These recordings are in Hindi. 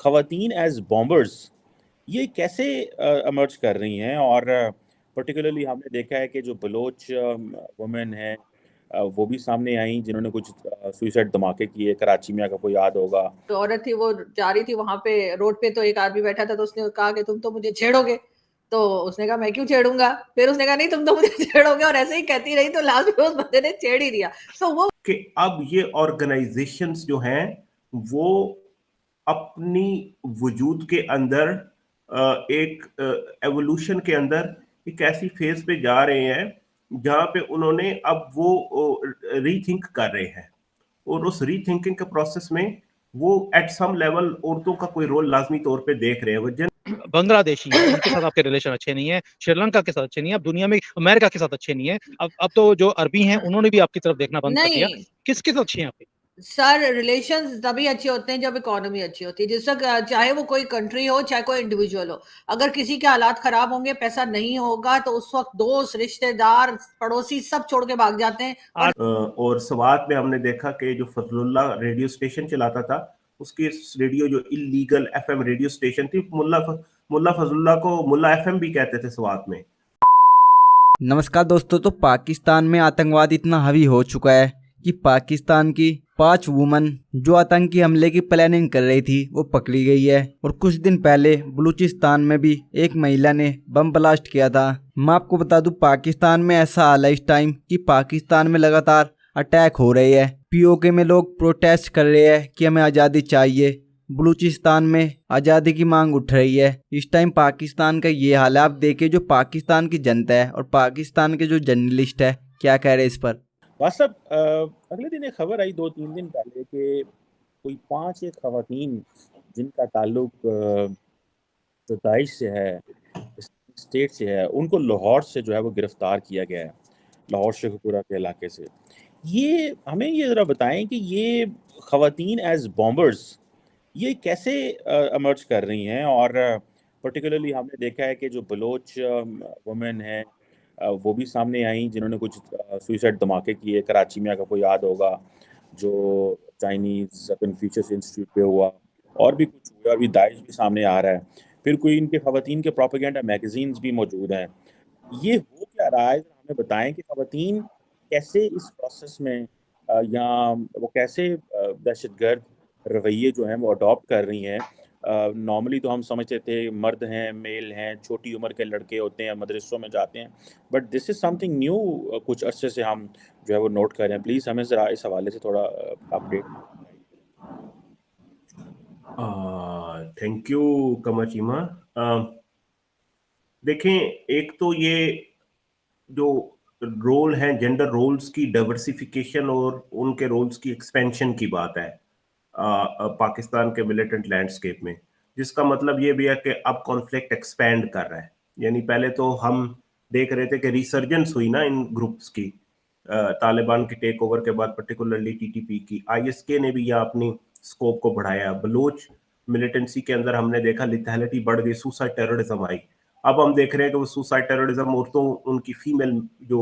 ख़वातीन एज़ बॉम्बर्स ये कैसे इमर्ज कर रही हैं? और पर्टिकुलरली हमने देखा है कि जो बलोच वुमेन हैं वो भी सामने आईं जिन्होंने कुछ सुसाइड धमाके किए, कराची में, अगर आपको याद होगा। जो औरत थी वो जा रही थी वहाँ पे रोड पे, तो एक आदमी बैठा था, तो उसने कहा कि तुम तो मुझे छेड़ोगे। तो उसने कहा मैं क्यों छेड़ूँगा? फिर उसने कहा नहीं तुम तो मुझे छेड़ोगे, और ऐसे ही कहती रही, तो लास्ट में उस बंदे ने छेड़ ही दिया। तो वो कि अब ये ऑर्गेनाइजेशंस जो हैं वो अपनी वजूद के अंदर एक एवोल्यूशन के अंदर एक ऐसी फेज पे जा रहे हैं जहां पे उन्होंने अब वो रीथिंक कर रहे हैं, और उस रीथिंकिंग के प्रोसेस में वो एट सम लेवल औरतों का कोई रोल लाजमी तौर पे देख रहे हैं। वो बांग्लादेशी है, उनके साथ आपके रिलेशन अच्छे नहीं है, श्रीलंका के साथ अच्छे नहीं है, अब दुनिया में अमेरिका के साथ अच्छे नहीं है, अब तो जो अरबी हैं उन्होंने भी आपकी तरफ देखना बंद कर दिया। नहीं किसके साथ अच्छे हैं आपके? सर, रिलेशंस तभी अच्छे होते हैं जब इकोनॉमी अच्छी होती है। जिस तक चाहे वो कोई कंट्री हो, चाहे कोई इंडिविजुअल हो, अगर किसी के हालात खराब होंगे, पैसा नहीं होगा, तो उस वक्त दोस्त, रिश्तेदार, पड़ोसी सब छोड़ के भाग जाते हैं। और स्वात में हमने देखा कि जो फजलुल्लाह रेडियो स्टेशन चलाता था, उसकी रेडियो जो इलीगल एफएम रेडियो स्टेशन थी, मुल्ला फजलुल्लाह को मुल्ला एफएम भी कहते थे स्वात में। नमस्कार दोस्तों। तो पाकिस्तान में आतंकवाद इतना हावी हो चुका है कि पाकिस्तान की 5 वुमन जो आतंकी हमले की प्लानिंग कर रही थी वो पकड़ी गई है। और कुछ दिन पहले बलूचिस्तान में भी एक महिला ने बम ब्लास्ट किया था। मैं आपको बता दूं, पाकिस्तान में ऐसा हाल है इस टाइम कि पाकिस्तान में लगातार अटैक हो रहे हैं। पीओके में लोग प्रोटेस्ट कर रहे हैं कि हमें आज़ादी चाहिए। बलूचिस्तान में आज़ादी की मांग उठ रही है। इस टाइम पाकिस्तान का ये हाल है। आप देखिए जो पाकिस्तान की जनता है और पाकिस्तान के जो जर्नलिस्ट है क्या कह रहे हैं इस पर। वास्तव अगले दिन एक खबर आई 2-3 दिन पहले कि कोई 5 एक ख़वातीन जिनका ताल्लुक जो दाइश से है, स्टेट से है, उनको लाहौर से जो है वो गिरफ्तार किया गया है, लाहौर शेखुपुरा के इलाके से। ये हमें ये ज़रा बताएं कि ये ख़वातीन एज़ बॉम्बर्स ये कैसे इमर्ज कर रही हैं? और पर्टिकुलरली हमने देखा है कि जो बलोच वुमेन हैं वो भी सामने आईं जिन्होंने कुछ सुसाइड धमाके किए, कराची में, अगर आपको याद होगा, जो चाइनीज़ कन्फ्यूशियस इंस्टीट्यूट पे हुआ, और भी कुछ हुआ, अभी दाइश भी सामने आ रहा है। फिर कोई इनके ख़वातीन के प्रोपेगेंडा मैगज़ीन्स भी मौजूद हैं। ये हो क्या रहा है? ज़रा हमें बताएँ कि ख़वातीन कैसे इस प्रोसेस में या वो कैसे दहशतगर्द रवैये जो हैं वो अडॉप्ट कर रही हैं। नॉर्मली तो हम समझते थे मर्द हैं, मेल हैं, छोटी उम्र के लड़के होते हैं, मदरसों में जाते हैं, but this is something new. कुछ अरसे से हम जो है वो नोट कर रहे हैं। प्लीज़ हमें ज़रा इस हवाले से थोड़ा अपडेट। Thank you कमाचीमा। देखें, एक तो ये जो रोल है, जेंडर रोल्स की डाइवर्सिफिकेशन और उनके रोल्स की एक्सपेंशन की बात है पाकिस्तान के मिलिटेंट लैंडस्केप में, जिसका मतलब ये भी है कि अब कॉन्फ्लिक्ट एक्सपैंड कर रहा है। यानी पहले तो हम देख रहे थे कि रिसर्जेंस हुई ना इन ग्रुप्स की तालिबान के टेक ओवर के बाद, पर्टिकुलरली टीटीपी की। आईएसके ने भी यहाँ अपनी स्कोप को बढ़ाया। बलोच मिलिटेंसी के अंदर हमने देखा लिथैलिटी बढ़ गई, सुसाइड टेररिज्म आई। अब हम देख रहे हैं कि वो सुसाइड टेररिज्म औरतों, उनकी फीमेल जो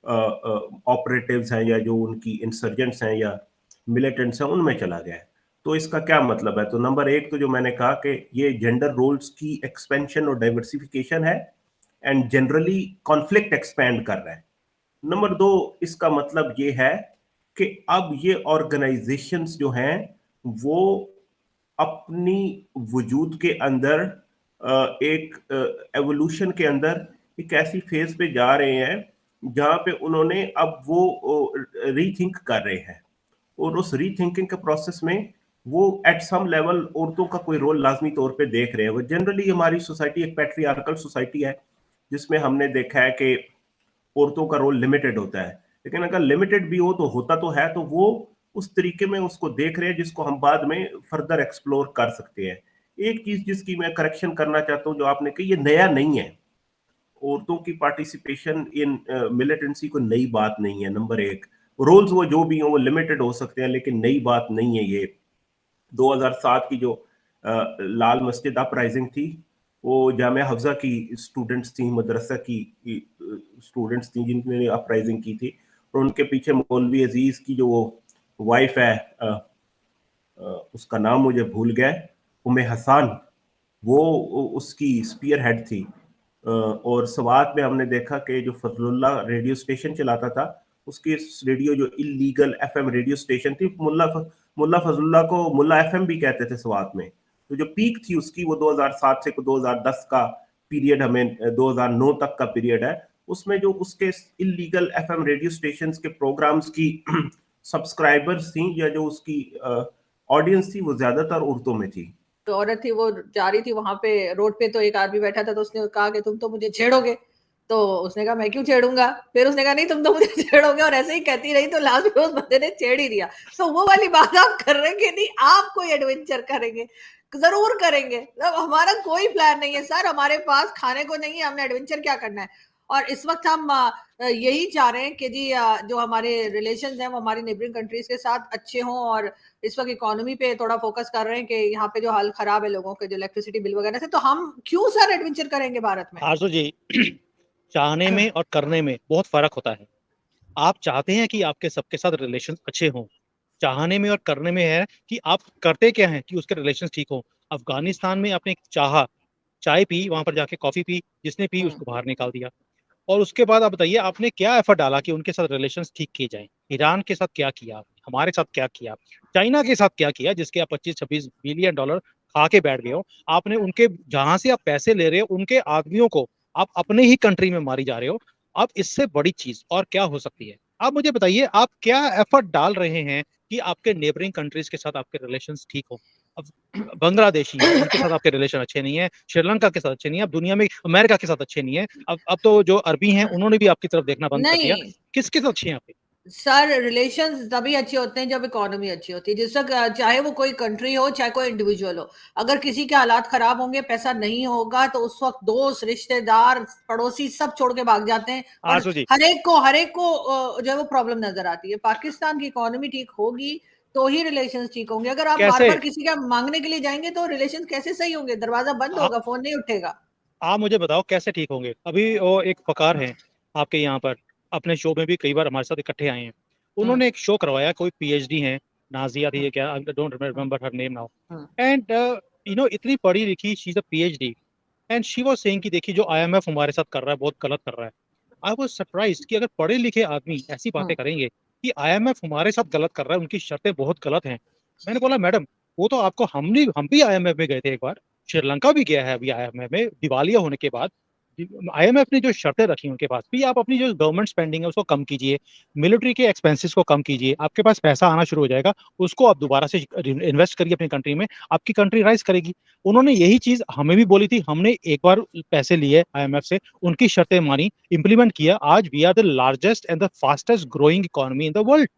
ऑपरेटिव्स हैं या जो उनकी इंसर्जेंट्स हैं या मिलिटेंट्स हैं उनमें चला गया है। तो इसका क्या मतलब है? तो नंबर एक तो जो मैंने कहा कि ये जेंडर रोल्स की एक्सपेंशन और डाइवर्सिफिकेशन है, एंड जनरली कॉन्फ्लिक्ट एक्सपैंड कर रहा है। नंबर दो, इसका मतलब ये है कि अब ये ऑर्गेनाइजेशंस जो हैं वो अपनी वजूद के अंदर एक एवोल्यूशन के अंदर एक ऐसी फेज पे जा रहे हैं जहां पे उन्होंने अब वो रीथिंक कर रहे हैं, और उस रीथिंकिंग के प्रोसेस में वो एट सम लेवल औरतों का कोई रोल लाजमी तौर पे देख रहे हैं। वो जनरली हमारी सोसाइटी एक पैट्रियार्कल सोसाइटी है जिसमें हमने देखा है कि औरतों का रोल लिमिटेड होता है। लेकिन अगर लिमिटेड भी हो तो होता तो है, तो वो उस तरीके में उसको देख रहे हैं जिसको हम बाद में फर्दर एक्सप्लोर कर सकते हैं। एक चीज जिसकी मैं करेक्शन करना चाहता हूँ, जो आपने कही, ये नया नहीं है। औरतों की पार्टिसिपेशन इन मिलिटेंसी को नई बात नहीं है। नंबर एक, रोल्स वो जो भी हो वो लिमिटेड हो सकते हैं, लेकिन नई बात नहीं है ये। 2007 की जो लाल मस्जिद अपराइजिंग थी, वो जामिया हफ्जा की स्टूडेंट्स थी, मदरसा की स्टूडेंट्स थी जिन्होंने अपराइजिंग की थी, और उनके पीछे मौलवी अजीज की जो वाइफ है, उसका नाम मुझे भूल गया, उम्मे हसन वो उसकी स्पीयर हेड थी। और स्वात में हमने देखा कि जो फजलुल्लाह रेडियो स्टेशन चलाता था, उसकी रेडियो जो इलीगल एफएम रेडियो स्टेशन थी, मुल्ला फजलुल्लाह को मुल्ला एफएम भी कहते थे स्वात में। तो जो पीक थी उसकी वो 2007 से 2010 का पीरियड, हमें 2009 तक का पीरियड है, उसमें जो उसके इलीगल एफएम रेडियो स्टेशंस के प्रोग्राम्स की सब्सक्राइबर्स थी या जो उसकी ऑडियंस थी वो ज्यादातर उर्दू में थी। तो औरत थी, वो जा रही थी वहां पे रोड पे, तो एक आदमी बैठा था, तो उसने कहा कि तुम तो मुझे छेड़ोगे। तो उसने कहा मैं क्यों छेड़ूंगा। फिर उसने कहा नहीं तुम तो मुझे छेड़ोगे, और ऐसे ही कहती रही, तो लास्ट में उस बंदे ने छेड़ ही दिया। तो वो वाली बात आप कर रहे हैं कि नहीं, आप कोई एडवेंचर करेंगे, जरूर करेंगे। मतलब हमारा कोई प्लान नहीं है सर, हमारे पास खाने को नहीं है, हमने एडवेंचर क्या करना है। और इस वक्त हम यही चाह रहे हैं कि जी जो हमारे रिलेशंस हैं वो हमारी नेबरिंग कंट्रीज के साथ अच्छे हों, और इस वक्त इकोनॉमी पे थोड़ा फोकस कर रहे हैं कि यहाँ पे जो हाल खराब है लोगों के, जो इलेक्ट्रिसिटी बिल वगैरह से, तो हम क्यों सर एडवेंचर करेंगे भारत में। आरजू जी, चाहने में और करने में बहुत फर्क होता है। आप चाहते हैं कि आपके सबके साथ रिलेशन अच्छे हों, चाहने में और करने में है कि आप करते क्या हैं कि उसके रिलेशन ठीक हो। अफगानिस्तान में आपने चाय पी, वहां पर जाके कॉफी पी, जिसने पी उसको बाहर निकाल दिया। और उसके बाद आप बताइए आपने क्या एफर्ट डाला कि उनके साथ रिलेशंस ठीक किए जाएं। ईरान के साथ क्या किया आपने, हमारे साथ क्या किया, चाइना के साथ क्या किया, जिसके आप 25-26 बिलियन डॉलर खा के बैठ गए हो। आपने उनके जहां से आप पैसे ले रहे हो, उनके आदमियों को आप अपने ही कंट्री में मारी जा रहे हो। अब इससे बड़ी चीज और क्या हो सकती है। आप मुझे बताइए आप क्या एफर्ट डाल रहे हैं कि आपके नेबरिंग कंट्रीज के साथ आपके रिलेशंस ठीक हो। अब बांग्लादेशी है, उनके साथ आपके रिलेशन अच्छे नहीं है, श्रीलंका के साथ अच्छे नहीं है, अब दुनिया में अमेरिका के साथ अच्छे नहीं है। अब तो जो अरबी हैं उन्होंने भी आपकी तरफ देखना बंद कर दिया। नहीं किसके साथ अच्छे हैं आपके। सर, रिलेशंस तभी अच्छे होते हैं जब इकोनॉमी अच्छी होती है। जिस तक चाहे वो कोई कंट्री हो, चाहे कोई इंडिविजुअल हो, अगर किसी के हालात खराब होंगे, पैसा नहीं होगा, तो उस वक्त दोस्त, रिश्तेदार, पड़ोसी सब छोड़ के भाग जाते हैं, और आरजू जी, हर एक को जो है वो प्रॉब्लम नजर आती है। पाकिस्तान की इकोनॉमी ठीक होगी तो ही रिलेशंस ठीक होंगे। अगर आप बार कैसे बार किसी का मांगने के लिए जाएंगे तो रिलेशन कैसे सही होंगे। दरवाजा बंद आ, होगा, फोन नहीं उठेगा। आप मुझे बताओ कैसे ठीक होंगे। अभी वो एक फकार हैं आपके यहाँ पर, अपने शो में भी कई बार हमारे साथ इकट्ठे आए हैं। हम्म उन्होंने एक शो करवाया, कोई पीएचडी है, नाजिया थी, ये क्या, I don't remember her name now. Hmm and इतनी पढ़ी लिखी, she is a PhD, and she was saying कि देखिए जो आईएमएफ हमारे साथ कर रहा है बहुत गलत कर रहा है। आई वाज सरप्राइज्ड कि अगर पढ़े लिखे आदमी ऐसी बातें हम्म करेंगे कि आईएमएफ हमारे साथ गलत कर रहा है, उनकी शर्तें बहुत गलत हैं। मैंने बोला मैडम, वो तो आपको हम भी आईएमएफ में गए थे एक बार, श्रीलंका भी गया है अभी आईएमएफ में, दिवालिया होने के बाद। आईएमएफ ने जो शर्तें रखी उनके पास भी, आप अपनी जो गवर्नमेंट स्पेंडिंग है उसको कम कीजिए, मिलिट्री के एक्सपेंसेस को कम कीजिए, आपके पास पैसा आना शुरू हो जाएगा, उसको आप दोबारा से इन्वेस्ट करिए अपनी कंट्री में, आपकी कंट्री राइज करेगी। उन्होंने यही चीज हमें भी बोली थी। हमने एक बार पैसे लिए आईएमएफ से, उनकी शर्तें मानी, इंप्लीमेंट किया, आज we are the largest and the fastest growing economy in the world.